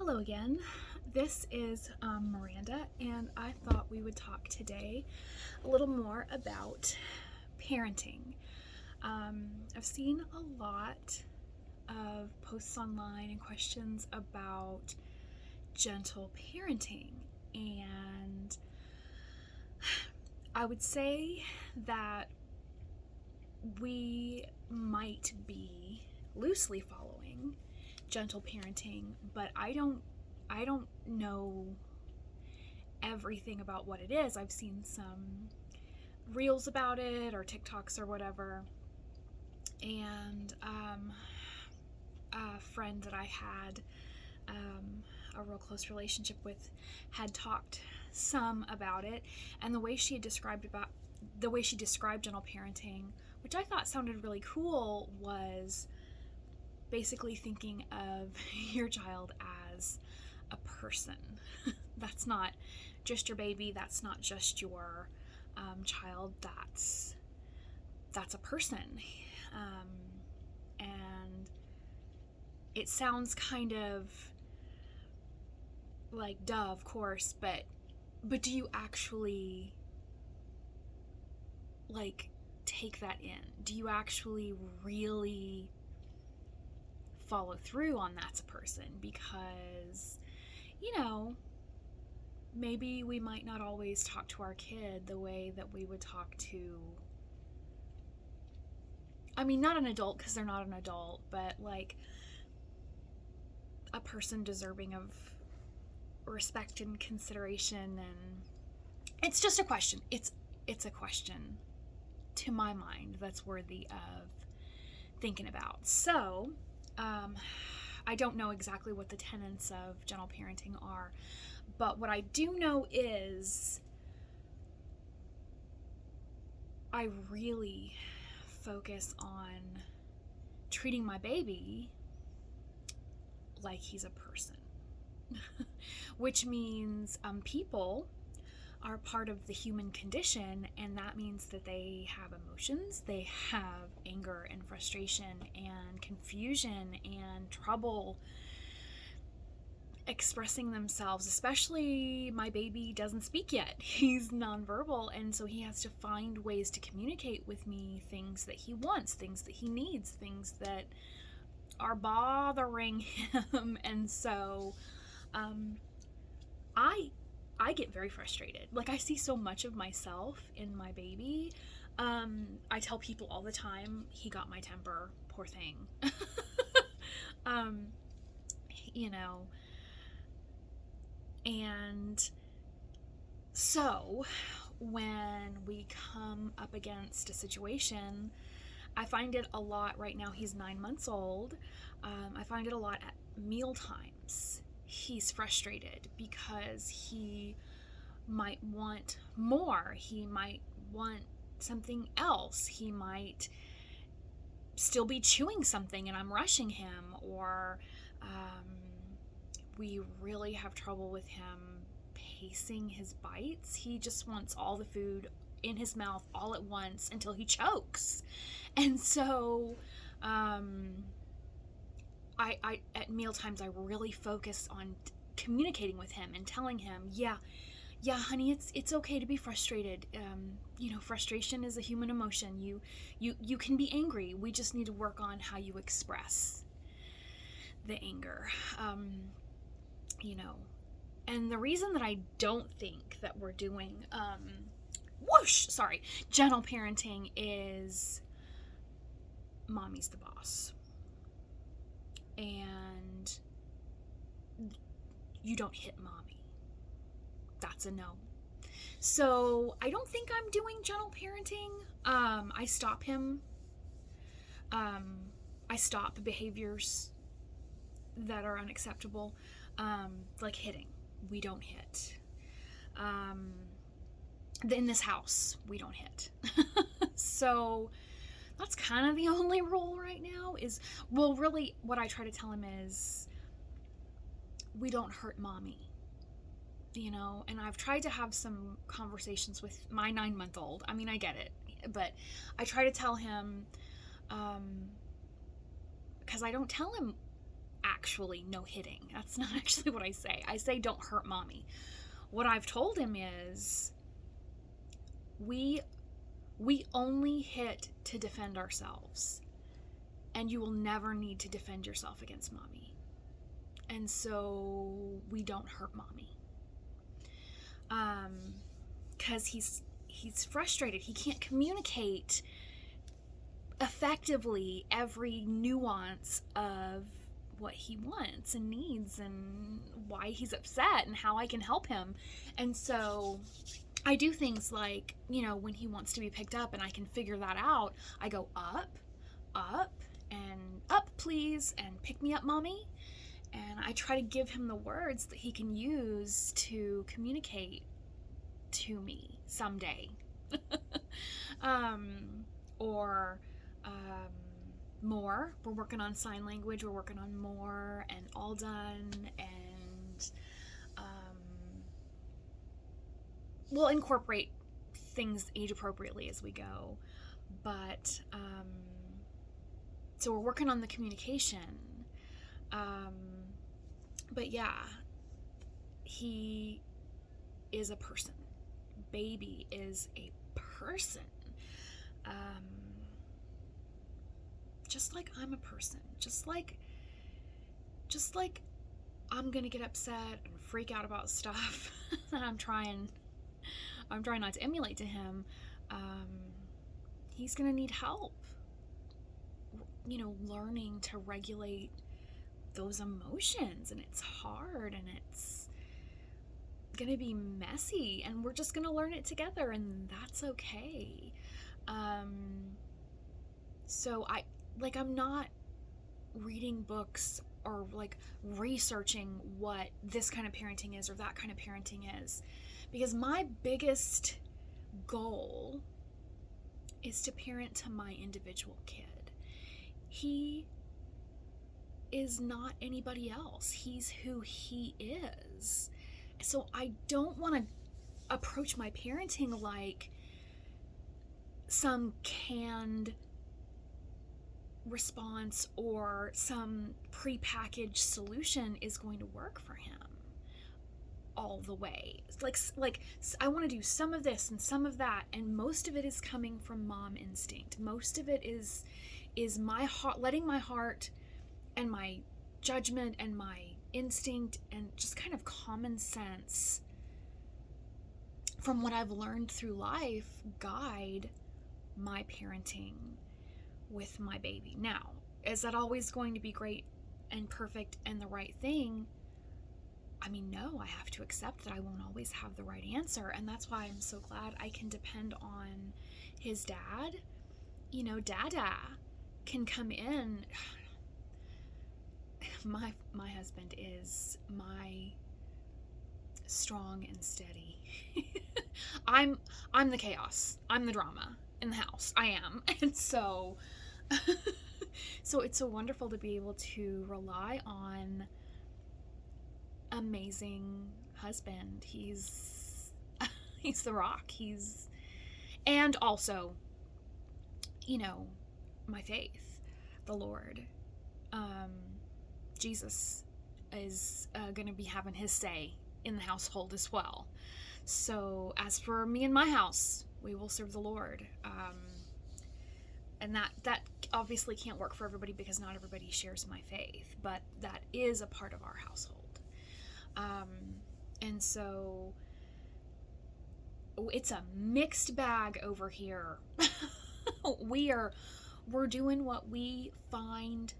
Hello again. This is Miranda, and I thought we would talk today a little more about parenting. I've seen a lot of posts online and questions about gentle parenting, and I would say that we might be loosely following gentle parenting, but I don't know everything about what it is. I've seen some reels about it or TikToks or whatever, and a friend that I had a real close relationship with had talked some about it, and the way she described gentle parenting, which I thought sounded really cool, was basically thinking of your child as a person. That's not just your baby, that's not just your child, that's a person. And it sounds kind of like duh, of course, but do you actually like take that in? Do you actually really follow through on that's a person? Because, maybe we might not always talk to our kid the way that we would talk to, not an adult, because they're not an adult, but like a person deserving of respect and consideration. And it's just a question. It's a question to my mind that's worthy of thinking about. So I don't know exactly what the tenets of gentle parenting are, but what I do know is I really focus on treating my baby like he's a person, which means people are part of the human condition, and that means that they have emotions, they have anger and frustration and confusion and trouble expressing themselves. Especially my baby doesn't speak yet. He's nonverbal, and so he has to find ways to communicate with me things that he wants, things that he needs, things that are bothering him. And so I get very frustrated. Like, I see so much of myself in my baby. I tell people all the time, he got my temper, poor thing. you know, and so when we come up against a situation, I find it a lot right now. He's 9 months old. I find it a lot at meal times. He's frustrated because he might want more. He might want something else. He might still be chewing something and I'm rushing him, or we really have trouble with him pacing his bites. He just wants all the food in his mouth all at once until he chokes. And so I at meal times I really focus on communicating with him and telling him, yeah, honey, it's okay to be frustrated. Frustration is a human emotion. You can be angry. We just need to work on how you express the anger. And the reason that I don't think that we're doing gentle parenting is mommy's the boss. And you don't hit mommy. That's a no. So I don't think I'm doing gentle parenting. I stop him. I stop behaviors that are unacceptable, like hitting. We don't hit. In this house, we don't hit. So that's kind of the only rule right now really what I try to tell him is we don't hurt mommy, and I've tried to have some conversations with my 9-month-old. I get it, but I try to tell him, because I don't tell him actually no hitting. That's not actually what I say. I say don't hurt mommy. What I've told him is we only hit to defend ourselves, and you will never need to defend yourself against mommy. And so we don't hurt mommy. Because he's frustrated. He can't communicate effectively every nuance of what he wants and needs and why he's upset and how I can help him. And so I do things like, when he wants to be picked up and I can figure that out, I go up, and up, please, and pick me up, mommy. And I try to give him the words that he can use to communicate to me someday. More. We're working on sign language. We're working on more and all done. And we'll incorporate things age appropriately as we go. But so we're working on the communication. But yeah, he is a person. Baby is a person. Just like I'm a person. Just like I'm gonna get upset and freak out about stuff that I'm trying not to emulate to him. He's gonna need help. Learning to regulate those emotions, and it's hard, and it's gonna be messy, and we're just gonna learn it together, and that's okay. So I'm not reading books or researching what this kind of parenting is or that kind of parenting is, because my biggest goal is to parent to my individual kid. He is not anybody else. He's who he is. So I don't want to approach my parenting like some canned response or some prepackaged solution is going to work for him all the way. Like I want to do some of this and some of that, and most of it is coming from mom instinct. Most of it is my heart, letting my heart and my judgment and my instinct and just kind of common sense from what I've learned through life guide my parenting with my baby. Now, is that always going to be great and perfect and the right thing? I mean, no, I have to accept that I won't always have the right answer, and that's why I'm so glad I can depend on his dad. Dada can come in. My husband is my strong and steady. I'm the chaos. I'm the drama in the house. I am. And so it's so wonderful to be able to rely on amazing husband. He's the rock. And also, my faith, the Lord. Jesus is going to be having his say in the household as well. So as for me and my house, we will serve the Lord. And that obviously can't work for everybody because not everybody shares my faith, but that is a part of our household. And so it's a mixed bag over here. We're doing what we find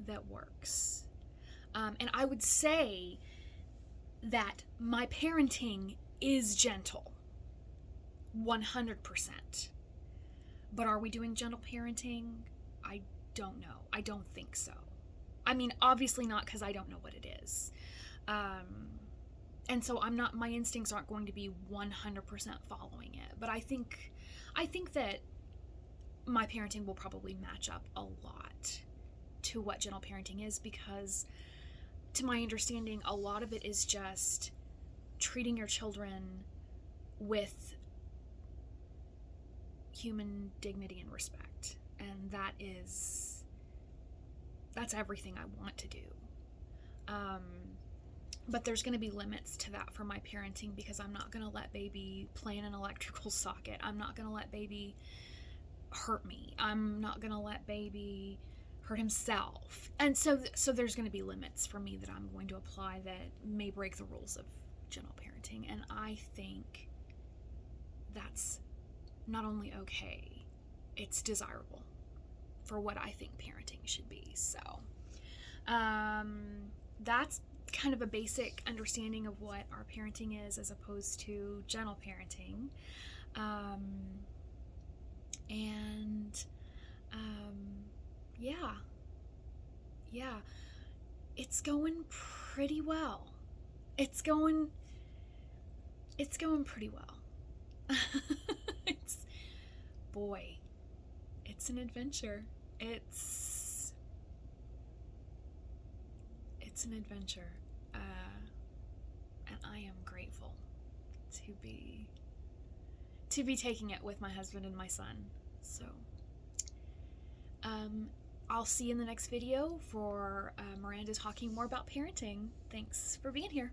that works. And I would say that my parenting is gentle, 100%. But are we doing gentle parenting? I don't know. I don't think so. I mean, obviously not, because I don't know what it is. And so my instincts aren't going to be 100% following it. But I think that my parenting will probably match up a lot to what gentle parenting is, because to my understanding, a lot of it is just treating your children with human dignity and respect. And that's everything I want to do. But there's going to be limits to that for my parenting, because I'm not going to let baby play in an electrical socket. I'm not going to let baby hurt me. I'm not going to let baby hurt himself. And so there's going to be limits for me that I'm going to apply that may break the rules of gentle parenting. And I think that's not only okay, it's desirable for what I think parenting should be. So that's kind of a basic understanding of what our parenting is as opposed to gentle parenting. Yeah, it's going pretty well. It's going pretty well. Boy, it's an adventure. It's an adventure. And I am grateful to be taking it with my husband and my son. So, I'll see you in the next video for Miranda talking more about parenting. Thanks for being here.